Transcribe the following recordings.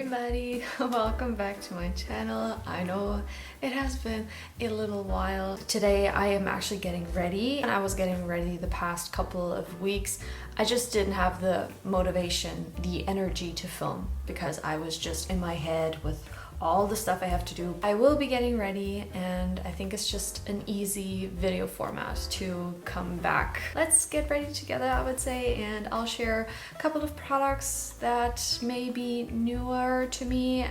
everybody, welcome back to my channel. I know it has been a little while. Today I am actually getting ready, and I was getting ready the past couple of weeks. I just didn't have the motivation, the energy to film because I was just in my head with all the stuff I have to do. I will be getting ready, and I think it's just an easy video format to come back. Let's get ready together, I would say, and I'll share a couple of products that may be newer to me.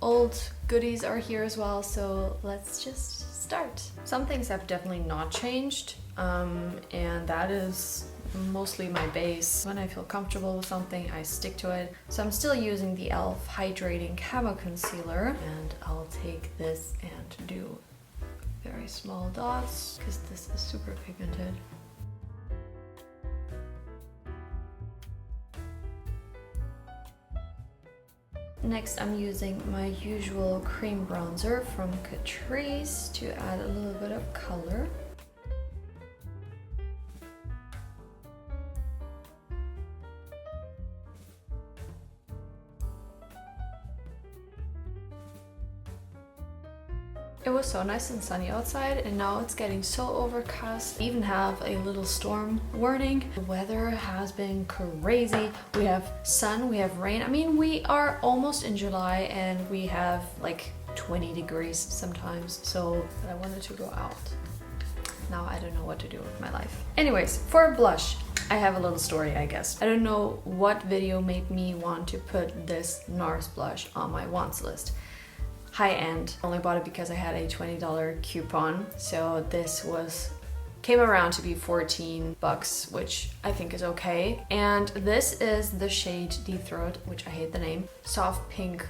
Old goodies are here as well, so let's just start. Some things have definitely not changed, and that is mostly my base. When I feel comfortable with something, I stick to it. So I'm still using the e.l.f. Hydrating Camo Concealer, and I'll take this and do very small dots because this is super pigmented. Next, I'm using my usual cream bronzer from Catrice to add a little bit of color. It was so nice and sunny outside, and now it's getting so overcast. We even have a little storm warning. The weather has been crazy. We have sun, we have rain. I mean, we are almost in July and we have like 20 degrees sometimes, so I wanted to go out. Now I don't know what to do with my life. Anyways, for blush, I have a little story, I guess. I don't know what video made me want to put this NARS blush on my wants list. High-end. Only bought it because I had a $20 coupon, so this came around to be 14 bucks, which I think is okay. And this is the shade Deepthroat, which I hate the name. Soft pink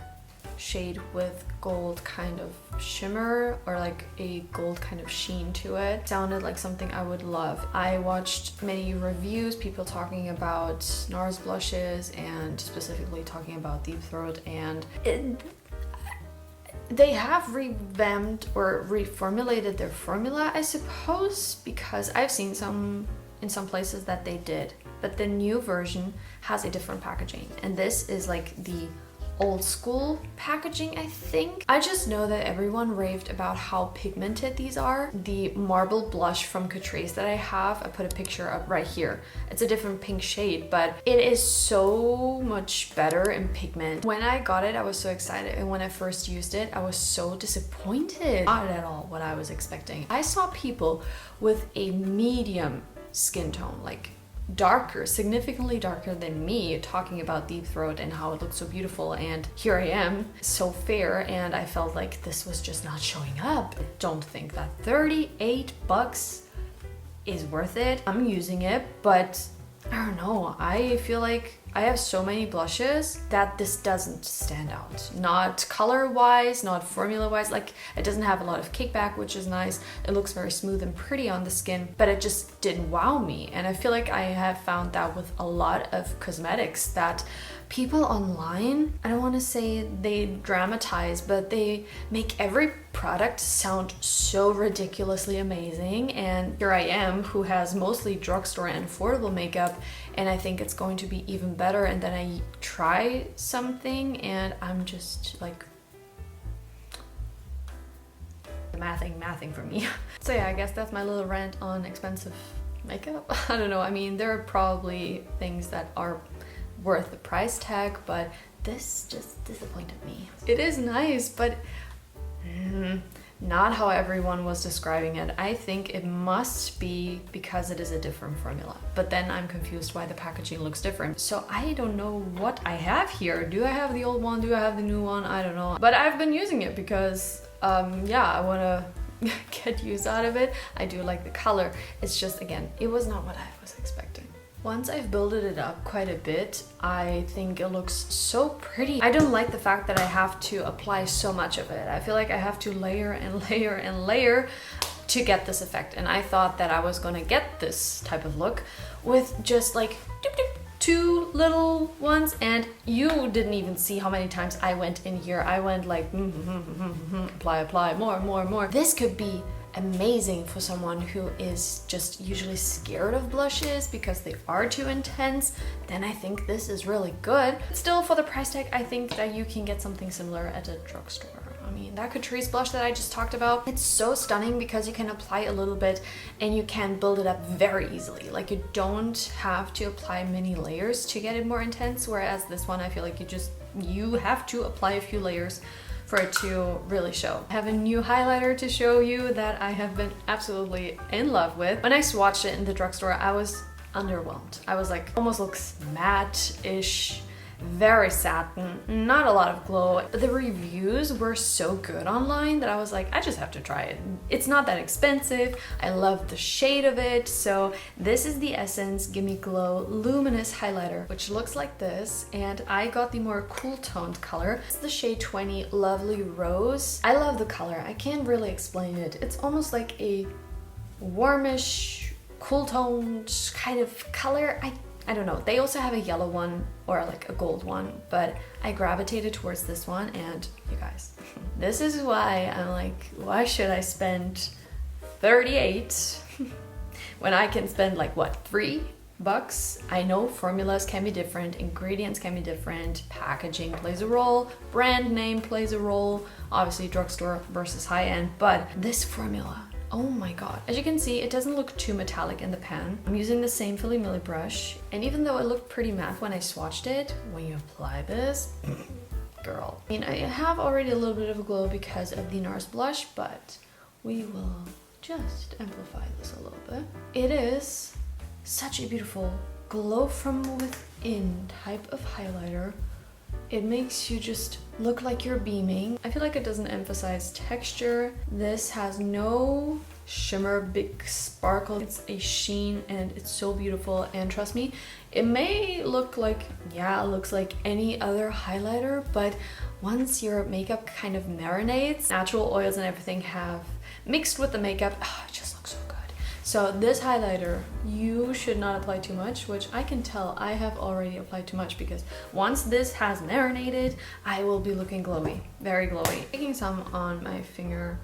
shade with gold kind of shimmer, or like a gold kind of sheen to it. Sounded like something I would love. I watched many reviews, people talking about NARS blushes and specifically talking about Deepthroat, and they have revamped or reformulated their formula, I suppose, because I've seen in some places that they did, but the new version has a different packaging, and this is like the old school packaging, I think. I just know that everyone raved about how pigmented these are. The marble blush from Catrice that I have, I put a picture up right here. It's a different pink shade, but it is so much better in pigment. When I got it, I was so excited, and when I first used it, I was so disappointed. Not at all what I was expecting. I saw people with a medium skin tone, like darker, significantly darker than me, talking about Deepthroat and how it looks so beautiful, and here I am, so fair, and I felt like this was just not showing up. I don't think that 38 bucks is worth it. I'm using it, but I don't know, I feel like I have so many blushes that this doesn't stand out. Not color-wise, not formula-wise, like it doesn't have a lot of kickback, which is nice. It looks very smooth and pretty on the skin, but it just didn't wow me. And I feel like I have found that with a lot of cosmetics, that people online, I don't want to say they dramatize, but they make every product sound so ridiculously amazing. And here I am, who has mostly drugstore and affordable makeup, and I think it's going to be even better, and then I try something and I'm just like mathing for me. So yeah, I guess that's my little rant on expensive makeup. I don't know, I mean, there are probably things that are worth the price tag, but this just disappointed me. It is nice, but not how everyone was describing it. I think it must be because it is a different formula, but then I'm confused why the packaging looks different. So I don't know what I have here. Do I have the old one? Do I have the new one? I don't know, but I've been using it because yeah, I want to get use out of it. I do like the color. It's just, again, it was not what I was expecting. Once I've builded it up quite a bit, I think it looks so pretty. I don't like the fact that I have to apply so much of it. I feel like I have to layer and layer and layer to get this effect. And I thought that I was gonna get this type of look with just like doop, doop, two little ones, and you didn't even see how many times I went in here. I went like apply, more. This could be amazing for someone who is just usually scared of blushes because they are too intense, then I think this is really good. Still, for the price tag, I think that you can get something similar at a drugstore. I mean, that Catrice blush that I just talked about, it's so stunning because you can apply a little bit and you can build it up very easily. Like, you don't have to apply many layers to get it more intense, whereas this one, I feel like you have to apply a few layers for it to really show. I have a new highlighter to show you that I have been absolutely in love with. When I swatched it in the drugstore, I was underwhelmed. I was like, almost looks matte-ish, very satin, not a lot of glow. But the reviews were so good online that I was like, I just have to try it. It's not that expensive. I love the shade of it. So this is the Essence Gimme Glow Luminous Highlighter, which looks like this. And I got the more cool toned color. It's the shade 20 Lovely Rose. I love the color. I can't really explain it. It's almost like a warmish, cool toned kind of color. I don't know. They also have a yellow one or like a gold one, but I gravitated towards this one. And you guys, this is why I'm like, why should I spend 38 when I can spend like what, $3? I know formulas can be different, ingredients can be different, packaging plays a role, brand name plays a role, obviously drugstore versus high-end, but this formula, oh my god. As you can see, it doesn't look too metallic in the pan. I'm using the same Philly Millie brush, and even though it looked pretty matte when I swatched it, when you apply this, girl. I mean, I have already a little bit of a glow because of the NARS blush, but we will just amplify this a little bit. It is such a beautiful glow from within type of highlighter. It makes you just look like you're beaming. I feel like it doesn't emphasize texture. This has no shimmer, big sparkle. It's a sheen and it's so beautiful. And trust me, it may look like, yeah, it looks like any other highlighter, but once your makeup kind of marinates, natural oils and everything have mixed with the makeup, it just looks so good. So this highlighter, you should not apply too much, which I can tell I have already applied too much because once this has marinated, I will be looking glowy, very glowy. Taking some on my finger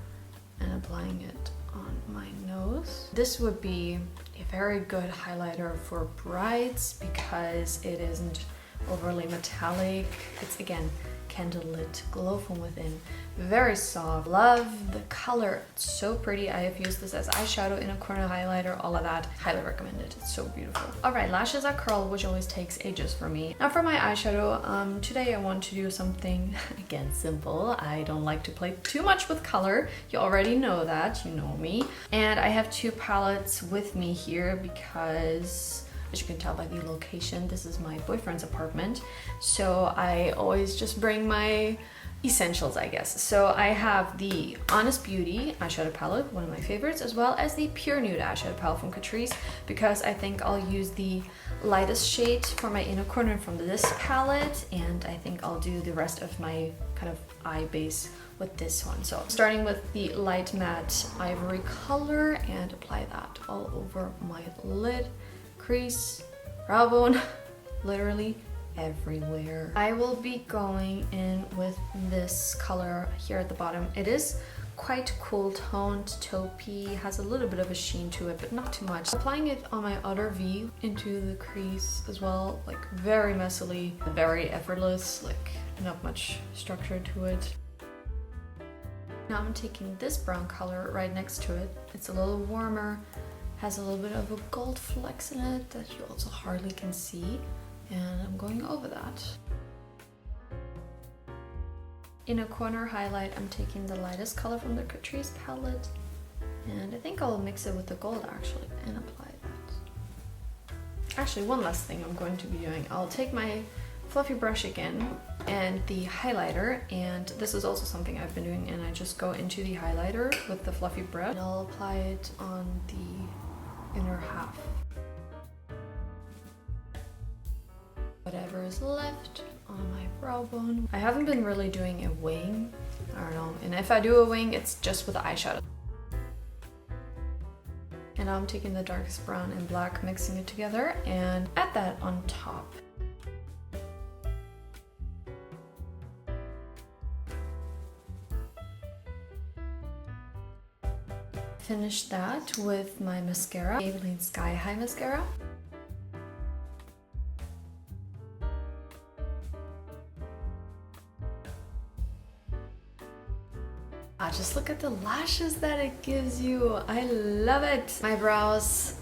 and applying it on my nose. This would be a very good highlighter for brides because it isn't overly metallic. It's, again, candlelit glow from within, very soft. Love the color, it's so pretty. I have used this as eyeshadow, inner corner highlighter, all of that. Highly recommend it, it's so beautiful. All right, lashes are curl, which always takes ages for me. Now for my eyeshadow, today I want to do something, again, simple. I don't like to play too much with color. You already know that, you know me. And I have two palettes with me here because, as you can tell by the location, this is my boyfriend's apartment. So I always just bring my essentials, I guess. So I have the Honest Beauty eyeshadow palette, one of my favorites, as well as the Pure Nude eyeshadow palette from Catrice, because I think I'll use the lightest shade for my inner corner from this palette, and I think I'll do the rest of my kind of eye base with this one. So starting with the light matte ivory color and apply that all over my lid, crease, brow bone, literally everywhere. I will be going in with this color here at the bottom. It is quite cool toned, taupey, has a little bit of a sheen to it, but not too much. Applying it on my outer V into the crease as well, like very messily, very effortless, like not much structure to it. Now I'm taking this brown color right next to it. It's a little warmer, has a little bit of a gold flecks in it that you also hardly can see, and I'm going over that. In a corner highlight, I'm taking the lightest color from the Catrice palette, and I think I'll mix it with the gold actually and apply that. Actually, one last thing I'm going to be doing, I'll take my fluffy brush again and the highlighter, and this is also something I've been doing, and I just go into the highlighter with the fluffy brush and I'll apply it on the inner half. Whatever is left on my brow bone. I haven't been really doing a wing, I don't know, and if I do a wing, it's just with the eyeshadow. And now I'm taking the darkest brown and black, mixing it together, and add that on top. finish that with my mascara, Maybelline Sky High Mascara. Just look at the lashes that it gives you. I love it. My brows,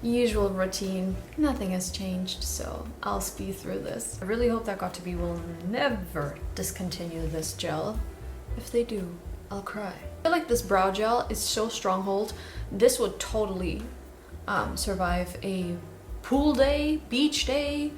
usual routine. Nothing has changed, so I'll speed through this. I really hope that Got To Be will never discontinue this gel. If they do, I'll cry. I feel like this brow gel is so stronghold. This would totally survive a pool day, beach day,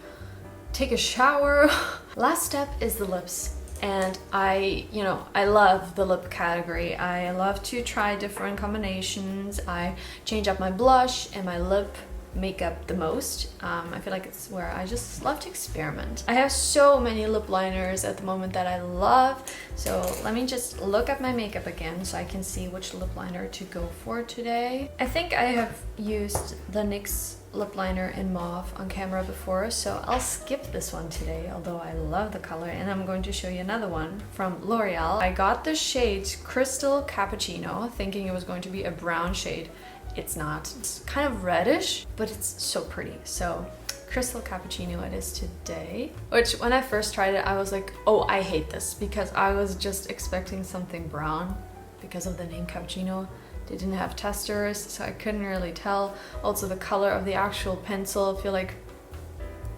take a shower. Last step is the lips. And I love the lip category. I love to try different combinations. I change up my blush and my lip makeup the most. I feel like it's where I just love to experiment. I have so many lip liners at the moment that I love. So let me just look at my makeup again so I can see which lip liner to go for today. I think I have used the NYX lip liner in mauve on camera before, so I'll skip this one today, although I love the color, and I'm going to show you another one from L'Oreal. I got the shade Crystal Cappuccino thinking it was going to be a brown shade. It's not. It's kind of reddish, but it's so pretty. So Crystal Cappuccino it is today. Which when I first tried it, I was like, oh, I hate this, because I was just expecting something brown because of the name Cappuccino. They didn't have testers, so I couldn't really tell. Also, the color of the actual pencil, I feel like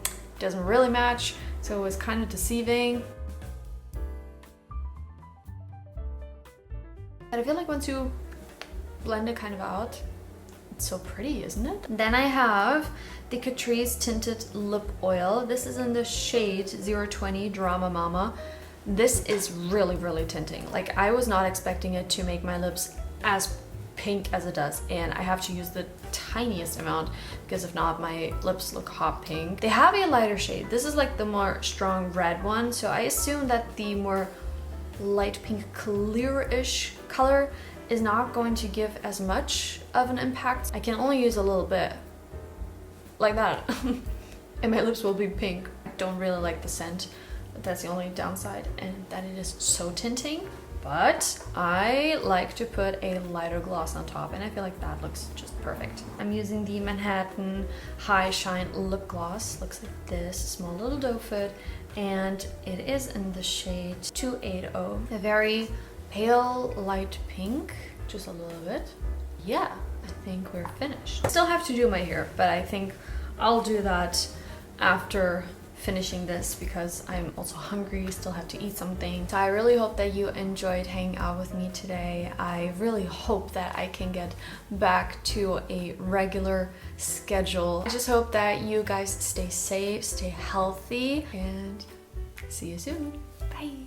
it doesn't really match, so it was kind of deceiving. But I feel like once you blend it kind of out, it's so pretty, isn't it? Then I have the Catrice Tinted Lip Oil. This is in the shade 020 Drama Mama. This is really, really tinting. Like, I was not expecting it to make my lips as pink as it does, and I have to use the tiniest amount because if not my lips look hot pink. They have a lighter shade. This is like the more strong red one, so I assume that the more light pink clear-ish color is not going to give as much of an impact. I can only use a little bit like that and my lips will be pink. I don't really like the scent, but that's the only downside, and that it is so tinting. But I like to put a lighter gloss on top, and I feel like that looks just perfect. I'm using the Manhattan High Shine Lip Gloss. Looks like this, small little doe foot, and it is in the shade 280. A very pale light pink, just a little bit. Yeah, I think we're finished. I still have to do my hair, but I think I'll do that after finishing this because I'm also hungry, still have to eat something. So I really hope that you enjoyed hanging out with me today. I really hope that I can get back to a regular schedule. I just hope that you guys stay safe, stay healthy, and see you soon. Bye.